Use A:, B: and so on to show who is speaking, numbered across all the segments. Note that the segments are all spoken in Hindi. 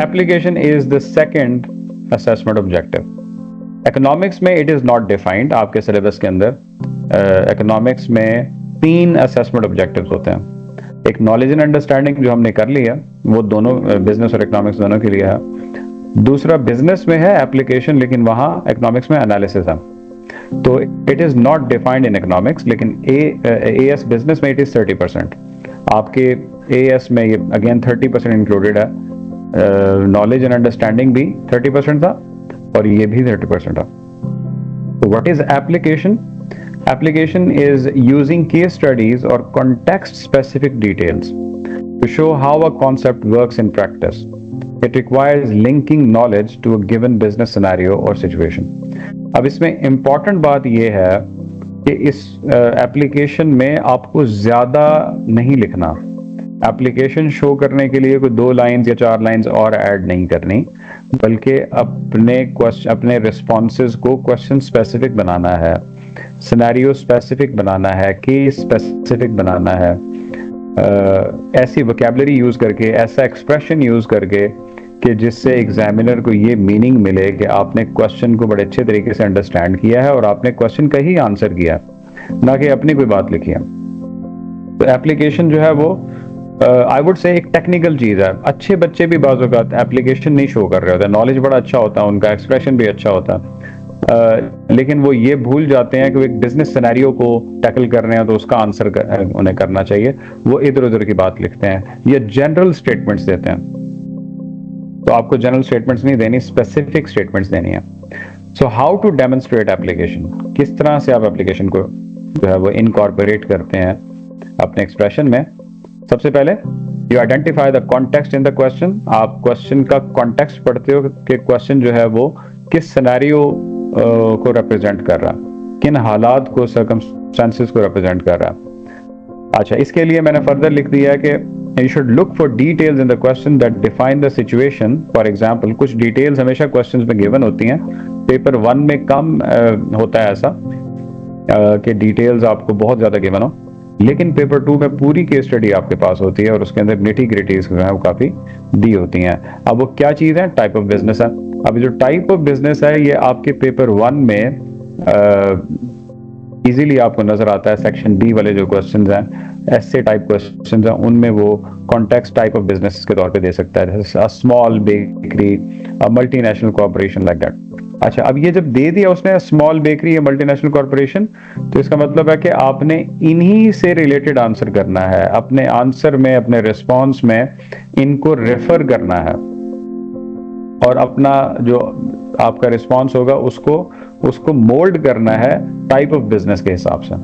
A: Application is the second assessment objective. Economics में इट इज नॉट डिफाइंड, आपके सिलेबस के अंदर इकोनॉमिक्स में 3 असेसमेंट ऑब्जेक्टिव्स होते हैं। एक नॉलेज एंड अंडरस्टैंडिंग जो हमने कर लिया, वो दोनों बिजनेस और इकोनॉमिक्स दोनों के लिए है। दूसरा बिजनेस में है एप्लीकेशन, लेकिन वहां इकोनॉमिक्स में एनालिसिस है, तो it is not defined in economics. लेकिन एएस बिजनेस में इट इज 30%। आपके एएस में ये अगेन 30% इंक्लूडेड है, नॉलेज एंड अंडरस्टैंडिंग भी 30% था और ये भी 30% था। तो what is application? Application is using case studies और context specific details to show how a concept works in practice. It requires linking knowledge to a given business scenario और सिचुएशन। अब इसमें इंपॉर्टेंट बात यह है कि इस एप्लीकेशन में आपको ज्यादा नहीं लिखना। एप्लीकेशन शो करने के लिए कोई 2 लाइंस या 4 लाइंस और ऐड नहीं करनी, बल्कि अपने रिस्पॉन्सेज को क्वेश्चन स्पेसिफिक बनाना है, सिनेरियो स्पेसिफिक बनाना है, केस स्पेसिफिक बनाना है। ऐसी वोकैबुलरी यूज करके, ऐसा एक्सप्रेशन यूज करके कि जिससे एग्जामिनर को ये मीनिंग मिले कि आपने क्वेश्चन को बड़े अच्छे तरीके से अंडरस्टैंड किया है और आपने क्वेश्चन का ही आंसर किया है, ना कि अपनी कोई बात लिखी है। तो एप्लीकेशन जो है वो आई वुड से एक टेक्निकल चीज है। अच्छे बच्चे भी बाज़ औक़ात एप्लीकेशन नहीं शो कर रहे होते, नॉलेज बड़ा अच्छा होता है उनका, एक्सप्रेशन भी अच्छा होता है, लेकिन वो ये भूल जाते हैं कि वो एक बिजनेस सिनेरियो को टैकल कर रहे हैं तो उसका आंसर उन्हें करना चाहिए। वो इधर उधर की बात लिखते हैं या जनरल स्टेटमेंट्स देते हैं। तो आपको जनरल स्टेटमेंट्स नहीं देनी, स्पेसिफिक स्टेटमेंट्स देनी है। So how to demonstrate application, किस तरह से आप एप्लीकेशन को जो है वो इनकॉर्पोरेट करते हैं अपने एक्सप्रेशन में। सबसे पहले you identify the context in the question. आप क्वेश्चन का कॉन्टेक्स्ट पढ़ते हो कि क्वेश्चन जो है वो किस सिनेरियो को रिप्रेजेंट कर रहा है, किन हालात को, सर्कमस्टेंसेस को रिप्रेजेंट कर रहा है। अच्छा, इसके लिए मैंने फर्दर लिख दिया है कि you should look for details in the question that define the situation. For example, कुछ डिटेल्स हमेशा क्वेश्चंस में गिवन होती हैं, पेपर 1 में कम होता है ऐसा कि डिटेल्स आपको बहुत ज्यादा गिवन हो, लेकिन पेपर 2 में पूरी केस स्टडी आपके पास होती है और उसके अंदर निटी ग्रिटीज जो है वो काफी दी होती हैं। अब वो क्या चीज है? टाइप ऑफ बिजनेस है। अब जो टाइप ऑफ बिजनेस है ये आपके पेपर 1 में इजीली आपको नजर आता है। सेक्शन बी वाले जो क्वेश्चंस हैं, ऐसे टाइप क्वेश्चंस हैं, उनमें वो कॉन्टेक्स्ट टाइप ऑफ बिजनेस के तौर पे दे सकता है, जैसे small bakery, multinational corporation, like that. अच्छा, अब ये जब दे दिया उसने स्मॉल बेकरी या मल्टीनेशनल कॉर्पोरेशन, तो इसका मतलब है कि आपने इन्हीं से रिलेटेड आंसर करना है। अपने आंसर में, अपने रिस्पॉन्स में इनको रेफर करना है और अपना जो आपका रिस्पॉन्स होगा उसको मोल्ड करना है टाइप ऑफ बिजनेस के हिसाब से।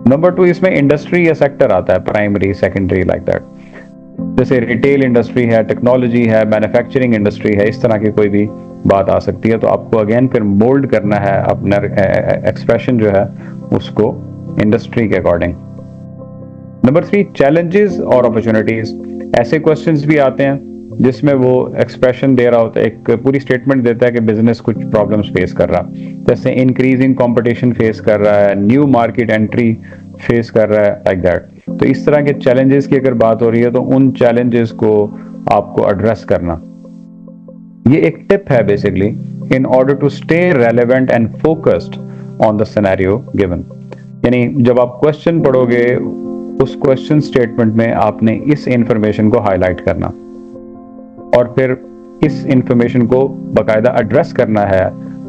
A: नंबर 2, इसमें इंडस्ट्री या सेक्टर आता है, प्राइमरी, सेकेंडरी, लाइक दैट। जैसे रिटेल इंडस्ट्री है, टेक्नोलॉजी है, मैन्युफैक्चरिंग इंडस्ट्री है, इस तरह की कोई भी बात आ सकती है। तो आपको अगेन फिर मोल्ड करना है अपना एक्सप्रेशन जो है उसको इंडस्ट्री के अकॉर्डिंग। नंबर 3, चैलेंजेस और अपॉर्चुनिटीज। ऐसे क्वेश्चंस भी आते हैं जिसमें वो एक्सप्रेशन दे रहा होता है, एक पूरी स्टेटमेंट देता है कि बिजनेस कुछ प्रॉब्लम्स फेस कर रहा है, जैसे इंक्रीजिंग कंपटीशन फेस कर रहा है, न्यू मार्केट एंट्री फेस कर रहा है, लाइक दैट। तो इस तरह के चैलेंजेस की अगर बात हो रही है तो उन चैलेंजेस को आपको एड्रेस करना। ये एक टिप है basically, in order to stay relevant and focused on the scenario given. यानी जब आप क्वेश्चन पढ़ोगे उस क्वेश्चन स्टेटमेंट में आपने इस इंफॉर्मेशन को हाईलाइट करना और फिर इस इंफॉर्मेशन को बाकायदा एड्रेस करना है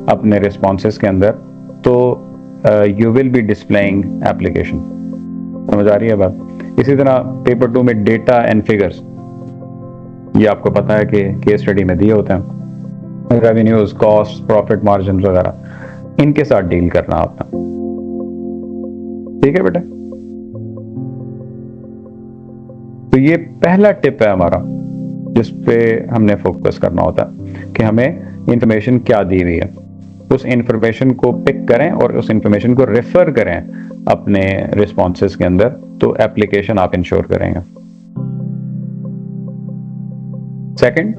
A: अपने रिस्पॉन्सेस के अंदर, तो you will be displaying application. समझ आ रही है बात? इसी तरह पेपर 2 में डेटा एंड फिगर्स, ये आपको पता है कि केस स्टडी में दिए होते हैं, रेवेन्यूज, कॉस्ट, प्रॉफिट मार्जिन वगैरह, इनके साथ डील करना आपने। ठीक है बेटा? तो ये पहला टिप है हमारा जिस पे हमने फोकस करना होता है कि हमें इंफॉर्मेशन क्या दी हुई है, उस इंफॉर्मेशन को पिक करें और उस इंफॉर्मेशन को रेफर करें अपने रिस्पॉन्सेस के अंदर, तो एप्लीकेशन आप इंश्योर करेंगे। Second,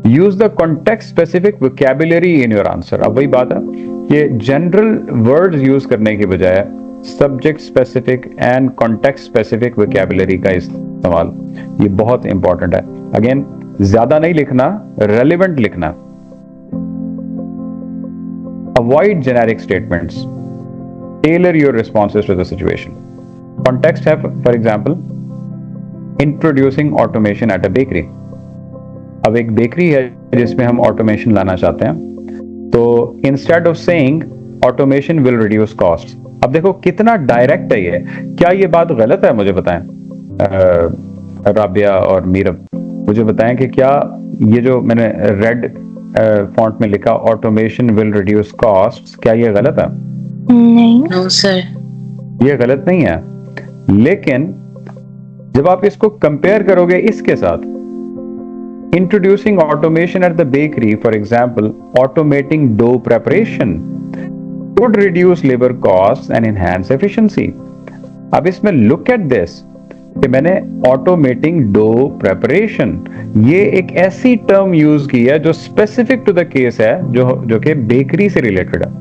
A: use the context specific vocabulary in your answer. अब वही बात है, ये जनरल वर्ड्स यूज करने की बजाय subject specific and context specific vocabulary का इस्तेमाल, ये बहुत इंपॉर्टेंट है। अगेन ज्यादा नहीं लिखना, रेलिवेंट लिखना। Avoid generic statements, tailor your responses to the situation. Context है for example introducing automation at a bakery. अब एक बेकरी है जिसमें हम ऑटोमेशन लाना चाहते हैं, तो instead of saying automation will reduce cost. अब देखो कितना डायरेक्ट है ये, क्या ये बात गलत है? मुझे बताएं, राबिया और मीरब, मुझे बताएं कि क्या ये जो मैंने रेड फॉन्ट में लिखा ऑटोमेशन विल रिड्यूस कॉस्ट, क्या ये गलत है?
B: नहीं।
C: No sir.
A: ये गलत नहीं है, लेकिन जब आप इसको कंपेयर करोगे इसके साथ, introducing automation at the bakery, for example automating dough preparation would reduce labor costs and enhance efficiency. अब इसमें look at this कि मैंने automating dough preparation, ये एक ऐसी टर्म यूज की है जो स्पेसिफिक टू द केस है, जो कि बेकरी से रिलेटेड है।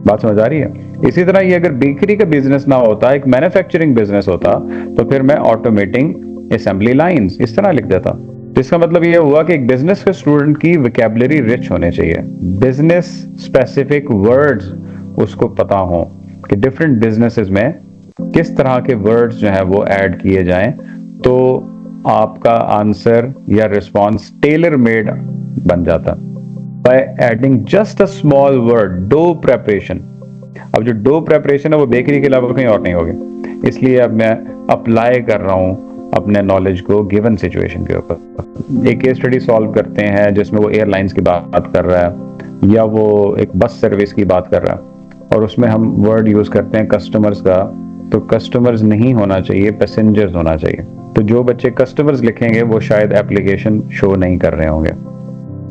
A: बात समझ आ रही है? इसी तरह ये अगर बेकरी का बिजनेस ना होता, एक मैन्युफैक्चरिंग बिजनेस होता, तो फिर मैं ऑटोमेटिंग असेंबली लाइंस इस तरह लिख देता। तो इसका मतलब ये हुआ कि एक बिजनेस के स्टूडेंट की वोकैबुलरी रिच होने चाहिए, बिजनेस स्पेसिफिक वर्ड्स उसको पता हो कि डिफरेंट बिजनेसेस में किस तरह के वर्ड्स जो है वो ऐड किए जाएं, तो आपका आंसर या रिस्पांस टेलर मेड बन जाता by adding just a small word, dough preparation. अब जो डो प्रेपरेशन है वो बेकरी के अलावा कहीं और नहीं होगी, इसलिए अब मैं अप्लाई कर रहा हूं अपने नॉलेज को गिवन सिचुएशन के ऊपर। एक केस स्टडी सॉल्व करते हैं जिसमें वो एयरलाइंस की बात कर रहा है या वो एक बस सर्विस की बात कर रहा है, और उसमें हम वर्ड यूज करते हैं कस्टमर्स का, तो कस्टमर्स नहीं होना चाहिए, पैसेंजर्स होना चाहिए। तो जो बच्चे कस्टमर्स लिखेंगे वो शायद एप्लीकेशन शो नहीं कर रहे होंगे,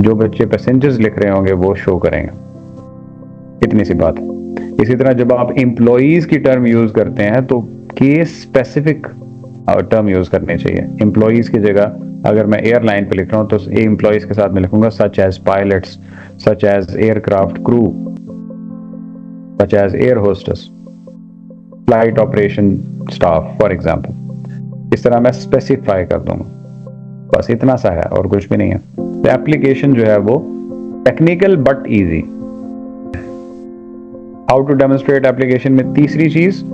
A: जो बच्चे पैसेंजर्स लिख रहे होंगे वो शो करेंगे। इतनी सी बात। इसी तरह जब आप एम्प्लॉइज की टर्म यूज करते हैं तो केस स्पेसिफिक टर्म यूज करनी चाहिए। एम्प्लॉइज की जगह अगर मैं एयरलाइन पे लिख रहा हूँ तो एम्प्लॉइज के साथ मैं लिखूंगा such as pilots, such as aircraft crew, such as air hostess, flight operation staff, for example। इस तरह मैं स्पेसिफाई कर दूंगा, बस इतना सा है और कुछ भी नहीं है। तो एप्लीकेशन जो है वो technical but easy. How to demonstrate application में तीसरी चीज,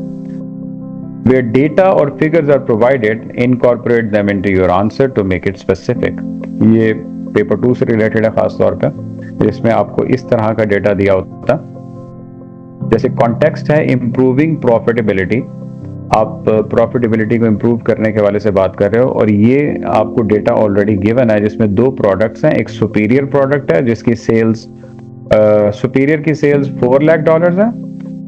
A: where data or figures are provided, incorporate them into your answer to make it specific। ये पेपर 2 से रिलेटेड है खास तौर पे, जिसमें आपको इस तरह का डेटा दिया होता है। जैसे कॉन्टेक्स्ट है इंप्रूविंग प्रॉफिटेबिलिटी, आप प्रॉफिटेबिलिटी को इंप्रूव करने के वाले से बात कर रहे हो, और ये आपको डेटा ऑलरेडी गिवन है जिसमें 2 प्रोडक्ट्स हैं। एक सुपीरियर प्रोडक्ट है जिसकी सेल्स सुपीरियर की सेल्स $4 लाख है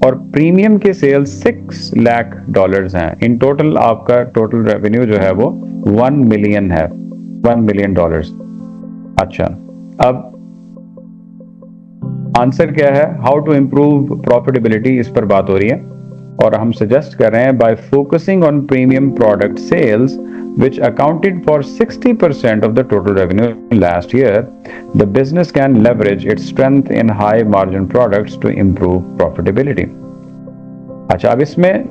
A: और प्रीमियम के सेल्स $6 लाख हैं। इन टोटल आपका टोटल रेवेन्यू जो है वो $1 मिलियन है, $1 मिलियन। अच्छा, अब आंसर क्या है? हाउ टू इंप्रूव प्रॉफिटेबिलिटी, इस पर बात हो रही है, और हम सजेस्ट कर रहे हैं by focusing on premium product sales which accounted for 60% of the total revenue last year, the business can leverage its strength in high margin products to improve profitability। अच्छा, अब इसमें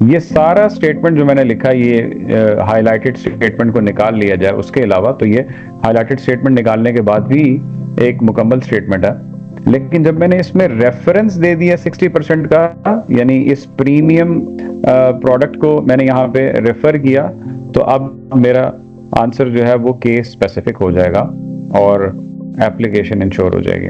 A: ये सारा स्टेटमेंट जो मैंने लिखा, ये हाईलाइटेड स्टेटमेंट को निकाल लिया जाए उसके अलावा, तो ये हाईलाइटेड स्टेटमेंट निकालने के बाद भी एक मुकम्मल स्टेटमेंट है। लेकिन जब मैंने इसमें रेफरेंस दे दिया 60% का, यानी इस प्रीमियम प्रोडक्ट को मैंने यहाँ पे रेफर किया, तो अब मेरा आंसर जो है वो केस स्पेसिफिक हो जाएगा और एप्लीकेशन इंश्योर हो जाएगी।